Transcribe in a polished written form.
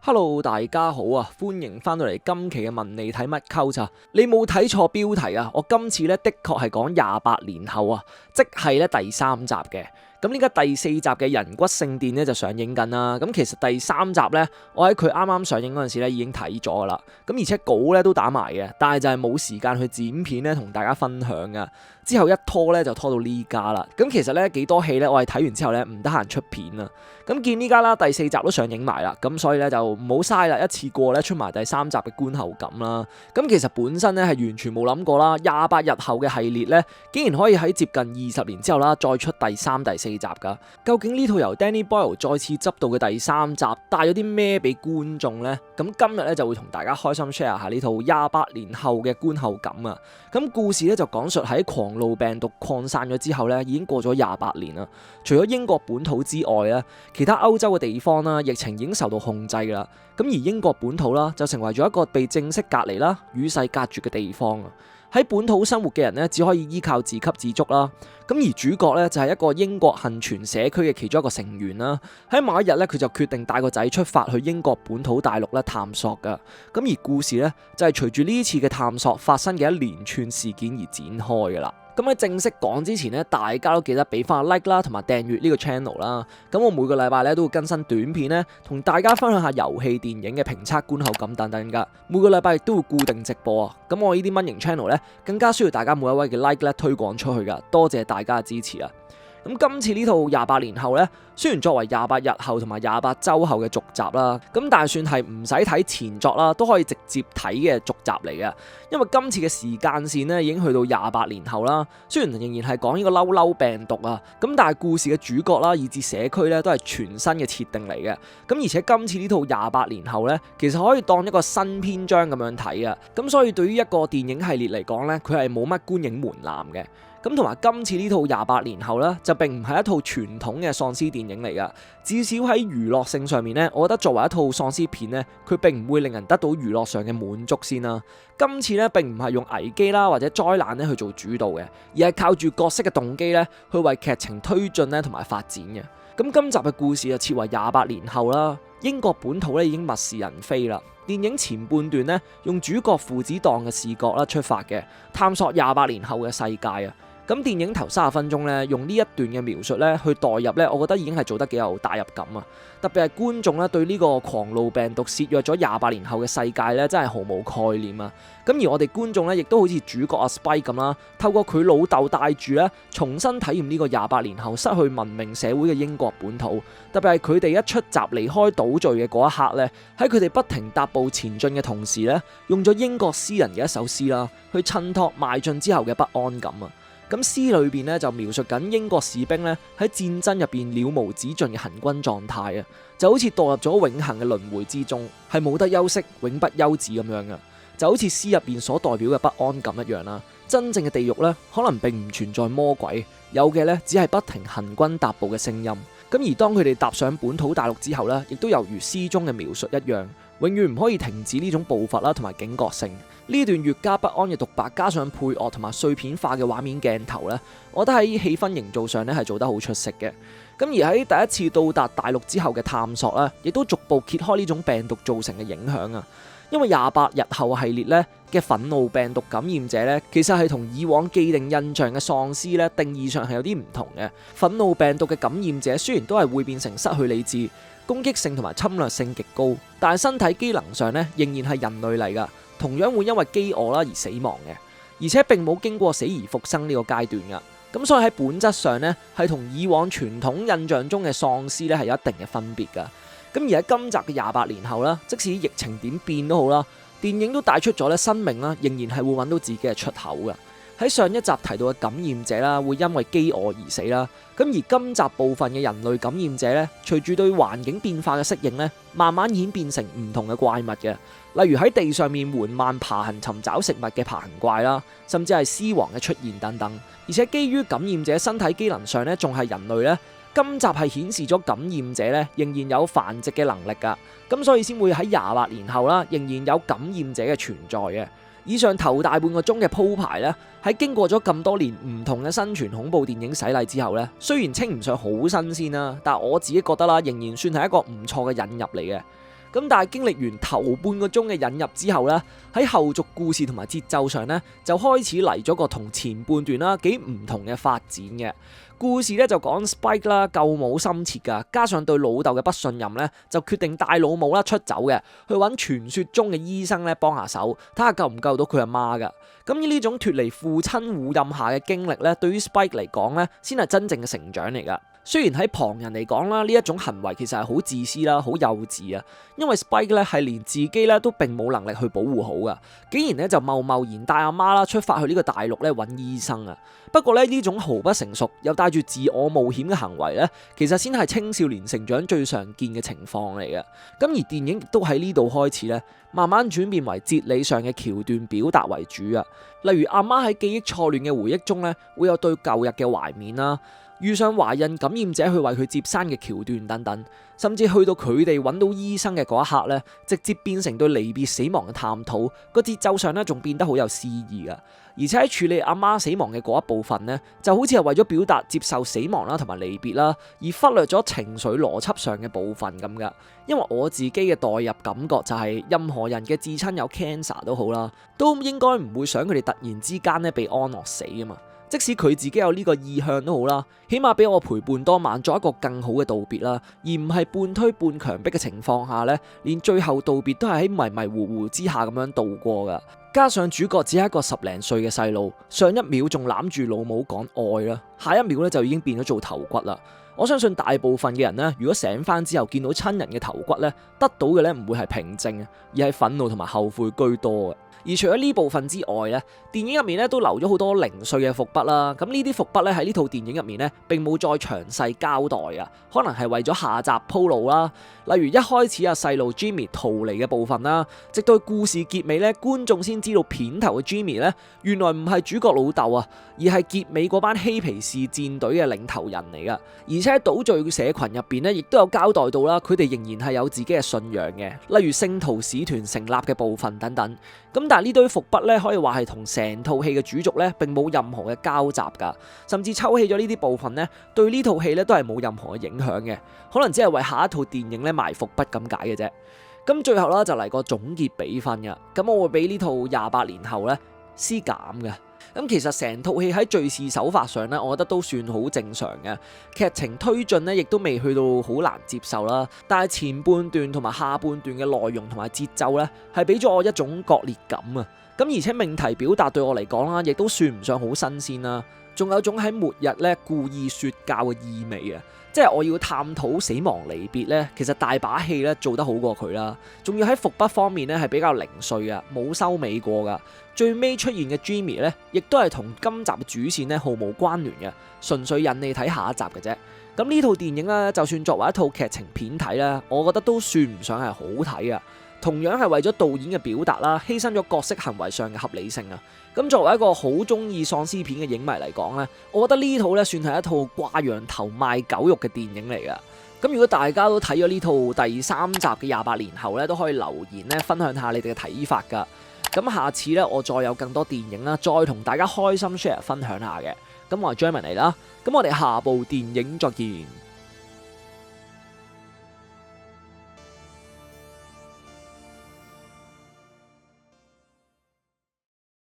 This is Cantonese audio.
Hello，大家好啊！歡迎翻到嚟今期嘅問你睇乜溝咋？你冇睇錯標題啊！我今次咧的確係講28年後啊，即係咧第3集嘅。咁呢家第4集嘅人骨聖殿咧就上映緊啦。咁其實第3集咧，我喺佢啱啱上映嗰陣時咧已經睇咗噶啦。咁而且稿咧都打埋嘅，但係就係冇時間去剪片咧同大家分享噶。之後一拖咧就拖到呢家啦。咁其實咧幾多戲咧，我係睇完之後咧唔得閒出片啊。咁見呢家啦第4集都上映埋啦，咁所以咧就唔好嘥啦，一次過咧出埋第3集嘅觀後感啦。咁其實本身咧係完全冇諗過啦，28日後嘅系列咧竟然可以喺接近20年之後啦再出第3、第4集噶。究竟呢套由 Danny Boyle 再次執導嘅第3集帶咗啲咩俾觀眾呢？咁今日咧就會同大家開心 share 下呢套28年後嘅觀後感啊。咁故事咧就講述喺狂怒病毒擴散咗之後咧，已經過咗28年啦。除咗英國本土之外咧，其他歐洲嘅地方啦，疫情已經受到控制噶啦。咁而英國本土啦，就成為咗一個被正式隔離啦、與世隔絕嘅地方啊。喺本土生活嘅人咧，只可以依靠自給自足啦。咁而主角咧就係一個英國幸存社區嘅其中一個成員啦。喺某一日咧，佢就決定帶個仔出發去英國本土大陸咧探索噶。咁而故事咧就係隨住呢次嘅探索發生嘅一連串事件而展開噶啦。咁喺正式講之前咧，大家都記得俾翻個 like 啦，同埋訂閱呢個 channel 啦。咁我每個禮拜咧都會更新短片咧，同大家分享下遊戲、電影嘅評測、觀後感等等噶。每個禮拜亦都會固定直播啊。咁我呢啲蚊型 channel 咧，更加需要大家每一位嘅 like 咧推廣出去噶。多謝大家嘅支持啊！咁今次呢套28年後呢，雖然作為28日後同埋28週後嘅續集啦，咁但係算係唔使睇前作啦，都可以直接睇嘅續集嚟嘅。因為今次嘅時間線呢已經去到28年後啦，雖然仍然係講呢個嬲嬲病毒啊，咁但係故事嘅主角啦，以至社區呢都係全新嘅設定嚟嘅。咁而且今次呢套28年後呢，其實可以當一個新篇章咁樣睇啊。咁所以對於一個電影系列嚟講呢，佢係冇乜觀影門檻嘅。咁同埋今次呢套28年後呢，就並唔係一套傳統嘅喪屍電影嚟噶。至少喺娛樂性上面呢，我覺得作為一套喪屍片呢，佢並唔會令人得到娛樂上嘅滿足先啦。今次呢，並唔係用危機啦或者災難咧去做主導嘅，而係靠住角色嘅動機咧去為劇情推進咧同埋發展嘅。咁今集嘅故事就設為28年後啦，英國本土咧已經物是人非啦。電影前半段呢，用主角父子檔嘅視角啦出發嘅，探索28年後嘅世界啊。咁電影頭30分鐘咧，用呢一段嘅描述咧去代入咧，我覺得已經係做得幾有帶入感啊！特別係觀眾咧對呢個狂怒病毒肆虐咗28年後嘅世界咧，真係毫無概念啊！咁而我哋觀眾咧，亦都好似主角阿 Spike 咁啦，透過佢老豆帶住咧，重新體驗呢個28年後失去文明社會嘅英國本土。特別係佢哋一出閘離開島嶼嘅嗰一刻咧，喺佢哋不停踏步前進嘅同時咧，用咗英國詩人嘅一首詩啦，去襯托邁進之後嘅不安感啊！咁詩裏邊咧就描述緊英國士兵咧喺戰爭入邊了無止盡嘅行軍狀態啊，就好似墮入咗永恆嘅輪迴之中，係冇得休息、永不休止咁樣嘅，就好似詩入邊所代表嘅不安感一樣啦。真正嘅地獄咧，可能並唔存在魔鬼，有嘅咧只係不停行軍踏步嘅聲音。咁而當佢哋踏上本土大陸之後咧，亦都猶如詩中嘅描述一樣，永遠唔可以停止呢種步伐啦同埋警覺性。呢段越加不安嘅獨白，加上配樂同埋碎片化嘅畫面鏡頭咧，我覺得喺氣氛營造上咧係做得好出色嘅。咁而喺第一次到達大陸之後嘅探索咧，亦都逐步揭開呢種病毒造成嘅影響啊。因為28日後系列咧嘅憤怒病毒感染者咧，其實係同以往既定印象嘅喪屍咧定義上係有啲唔同嘅。憤怒病毒嘅感染者雖然都係會變成失去理智、攻擊性同埋侵略性極高，但係身體機能上咧仍然係人類嚟噶。同樣會因為飢餓啦而死亡嘅，而且並冇經過死而復生呢個階段噶。咁所以喺本質上呢，係同以往傳統印象中嘅喪屍咧係有一定嘅分別噶。咁而喺今集嘅28年後啦，即使疫情點變都好啦，電影都帶出咗咧生命啦，仍然係會揾到自己嘅出口噶。喺上一集提到嘅感染者啦，會因為飢餓而死啦。咁而今集部分嘅人類感染者咧，隨住對環境變化嘅適應咧，慢慢演變成唔同嘅怪物嘅。例如喺地上面緩慢爬行尋找食物嘅爬行怪啦，甚至係屍王嘅出現等等。而且基於感染者身體機能上咧仲係人類咧，今集係顯示咗感染者咧仍然有繁殖嘅能力噶。咁所以先會喺28年後啦，仍然有感染者嘅存在嘅。以上頭大半個鐘嘅鋪排咧，喺經過咗咁多年唔同嘅生存恐怖電影洗禮之後咧，雖然稱唔上好新鮮啦，但我自己覺得啦，仍然算係一個唔錯嘅引入嚟嘅。咁但係經歷完頭半個鐘嘅引入之後呢，喺後續故事同埋節奏上呢，就開始嚟咗個同前半段啦幾唔同嘅發展嘅。故事咧就講 Spike 啦，救母心切噶，加上對老豆嘅不信任咧，就決定帶老母啦出走嘅，去揾傳說中嘅醫生咧幫下手，睇下救唔救到佢阿媽噶。咁呢種脫離父親護蔭下嘅經歷咧，對於 Spike 嚟講咧，先係真正嘅成長嚟噶。雖然喺旁人嚟講啦，呢一種行為其實係好自私啦，好幼稚啊。因為 Spike 咧係連自己咧都並冇能力去保護好噶，竟然咧就貿然帶阿媽啦出發去呢個大陸咧揾醫生啊。不過咧呢種毫不成熟又帶住自我冒險嘅行為咧，其實先係青少年成長最常見嘅情況嚟嘅。咁而電影亦都喺呢度開始咧，慢慢轉變為哲理上嘅橋段表達為主啊。例如阿媽喺記憶錯亂嘅回憶中咧，會有對舊日嘅懷緬啦。遇上懷孕感染者去為佢接生嘅橋段等等，甚至去到佢哋揾到醫生嘅嗰一刻咧，直接變成對離別死亡嘅探討，個節奏上咧仲變得好有詩意噶。而且喺處理阿媽死亡嘅嗰一部分咧，就好似係為咗表達接受死亡啦同埋離別啦，而忽略咗情緒邏輯上嘅部分咁噶。因為我自己嘅代入感覺就係，任何人嘅至親有 cancer 都好啦，都應該唔會想佢哋突然之間咧被安樂死啊嘛。即使佢自己有呢個意向都好啦，起碼俾我陪伴多晚，作一個更好嘅道別啦，而唔係半推半強迫嘅情況下咧，連最後道別都係喺迷迷糊糊之下咁樣度過噶。加上主角只係一個10零歲嘅細路，上一秒仲攬住老母講愛啦，下一秒咧就已經變咗做頭骨啦。我相信大部分嘅人咧，如果醒翻之後見到親人嘅頭骨咧，得到嘅咧唔會係平靜，而係憤怒同埋後悔居多嘅。而除咗呢部分之外咧，電影入面咧都留咗好多零碎嘅伏筆啦。咁呢啲伏筆咧喺呢套電影入面咧並冇再詳細交代啊，可能係為咗下集鋪路啦。例如一開始細路 Jimmy 逃離嘅部分啦，直到故事結尾咧，觀眾先知道片頭嘅 Jimmy 咧原來唔係主角老豆啊，而係結尾嗰班嬉皮士戰隊嘅領頭人嚟噶。而且喺島嶼社群入邊咧，亦都有交代到啦，佢哋仍然係有自己嘅信仰嘅，例如聖徒使團成立嘅部分等等。咁但係呢堆伏筆咧，可以話係同成套戲嘅主軸咧並冇任何嘅交集噶，甚至抽起咗呢啲部分咧，對呢套戲咧都係冇任何嘅影響嘅，可能只係為下一套電影咧埋伏筆咁解嘅啫。咁最後啦就嚟個總結比分噶，咁我會俾呢套28年後咧 C 減嘅。咁其實成套戲喺敘事手法上咧，我覺得都算好正常嘅，劇情推進咧亦都未去到好難接受啦。但係前半段同埋下半段嘅內容同埋節奏咧，係俾咗我一種割裂感啊！咁而且命題表達對我嚟講啦，亦都算唔上好新鮮啦，仲有種喺末日咧故意說教嘅意味啊！即係我要探討死亡離別咧，其實大把戲咧做得好過佢啦，仲要喺伏筆方面咧係比較零碎啊，冇收尾過噶。最尾出現嘅 Jimmy 咧，亦都係同今集嘅主線咧毫無關聯嘅，純粹引你睇下一集嘅啫。咁呢套電影咧，就算作為一套劇情片睇咧，我覺得都算唔上係好睇啊。同樣係為咗導演嘅表達啦，犧牲咗角色行為上嘅合理性啊。咁作為一個好中意喪屍片嘅影迷嚟講咧，我覺得呢套咧算係一套掛羊頭賣狗肉嘅電影嚟噶。咁如果大家都睇咗呢套第3集嘅28年後咧，都可以留言咧分享下你哋嘅睇法噶。咁下次咧我再有更多電影啦，再同大家開心 share 分享下嘅。咁我係 Jeremy 嚟啦，咁我哋下部電影再見。